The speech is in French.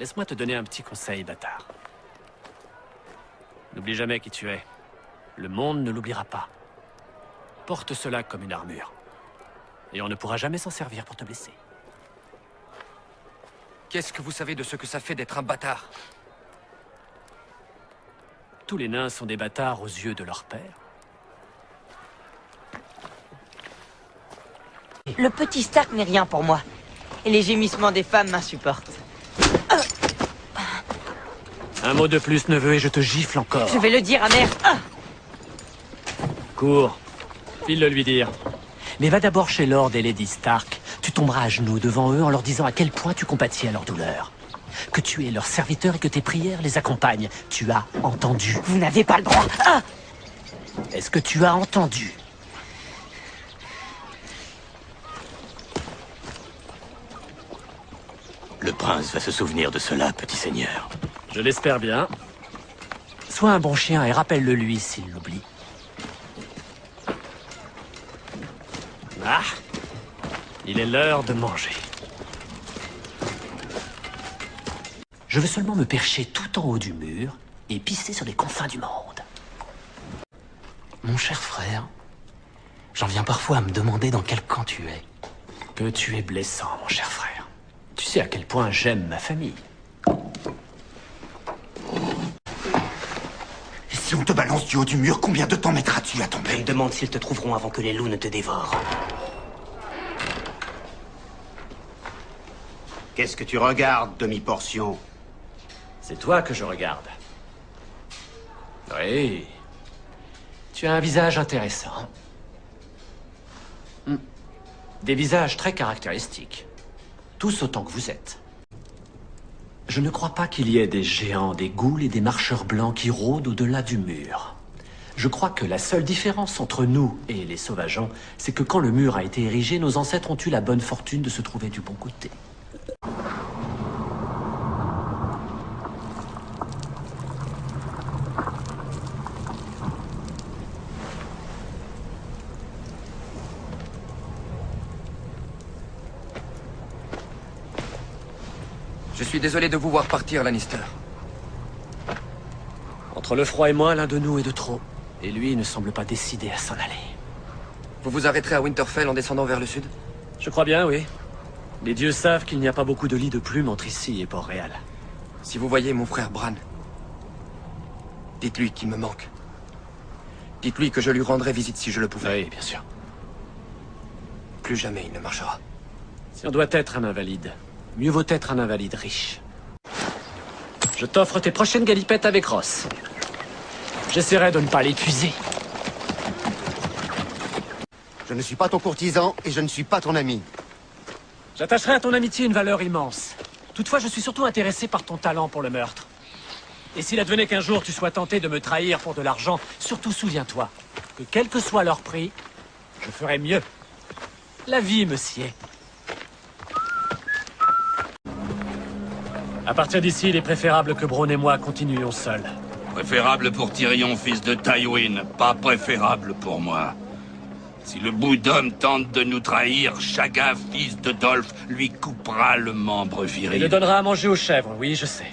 Laisse-moi te donner un petit conseil, bâtard. N'oublie jamais qui tu es. Le monde ne l'oubliera pas. Porte cela comme une armure. Et on ne pourra jamais s'en servir pour te blesser. Qu'est-ce que vous savez de ce que ça fait d'être un bâtard? Tous les nains sont des bâtards aux yeux de leur père. Le petit Stark n'est rien pour moi. Et les gémissements des femmes m'insupportent. Un mot de plus, neveu, et je te gifle encore. Je vais le dire à mère. Cours. File-le lui dire. Mais va d'abord chez Lord et Lady Stark. Tu tomberas à genoux devant eux en leur disant à quel point tu compatis à leur douleur. Que tu es leur serviteur et que tes prières les accompagnent. Tu as entendu. Vous n'avez pas le droit. Est-ce que tu as entendu? Le prince va se souvenir de cela, petit seigneur. Je l'espère bien. Sois un bon chien et rappelle-le lui s'il l'oublie. Ah! Il est l'heure de manger. Je veux seulement me percher tout en haut du mur et pisser sur les confins du monde. Mon cher frère, j'en viens parfois à me demander dans quel camp tu es. Que tu es blessant, mon cher frère. Tu sais à quel point j'aime ma famille. Si on te balance du haut du mur, combien de temps mettras-tu à Je tomber? me demande s'ils te trouveront avant que les loups ne te dévorent. Qu'est-ce que tu regardes, demi-portion? C'est toi que je regarde. Oui. Tu as un visage intéressant. Des visages très caractéristiques. Tous autant que vous êtes. Je ne crois pas qu'il y ait des géants, des ghouls et des marcheurs blancs qui rôdent au-delà du mur. Je crois que la seule différence entre nous et les sauvageons, c'est que quand le mur a été érigé, nos ancêtres ont eu la bonne fortune de se trouver du bon côté. Je suis désolé de vous voir partir, Lannister. Entre le froid et moi, l'un de nous est de trop. Et lui ne semble pas décidé à s'en aller. Vous vous arrêterez à Winterfell en descendant vers le sud? Je crois bien, oui. Les dieux savent qu'il n'y a pas beaucoup de lits de plumes entre ici et Port-Réal. Si vous voyez mon frère Bran, dites-lui qu'il me manque. Dites-lui que je lui rendrai visite si je le pouvais. Oui, bien sûr. Plus jamais il ne marchera. Si on doit être un invalide, mieux vaut être un invalide riche. Je t'offre tes prochaines galipettes avec Ross. J'essaierai de ne pas l'épuiser. Je ne suis pas ton courtisan et je ne suis pas ton ami. J'attacherai à ton amitié une valeur immense. Toutefois, je suis surtout intéressé par ton talent pour le meurtre. Et s'il advenait qu'un jour tu sois tenté de me trahir pour de l'argent, surtout souviens-toi que quel que soit leur prix, je ferai mieux. La vie me sied. À partir d'ici, il est préférable que Bronn et moi continuions seuls. Préférable pour Tyrion, fils de Tywin, pas préférable pour moi. Si le bout d'homme tente de nous trahir, Shagga, fils de Dolph, lui coupera le membre Il viril. le donnera à manger aux chèvres, oui, je sais.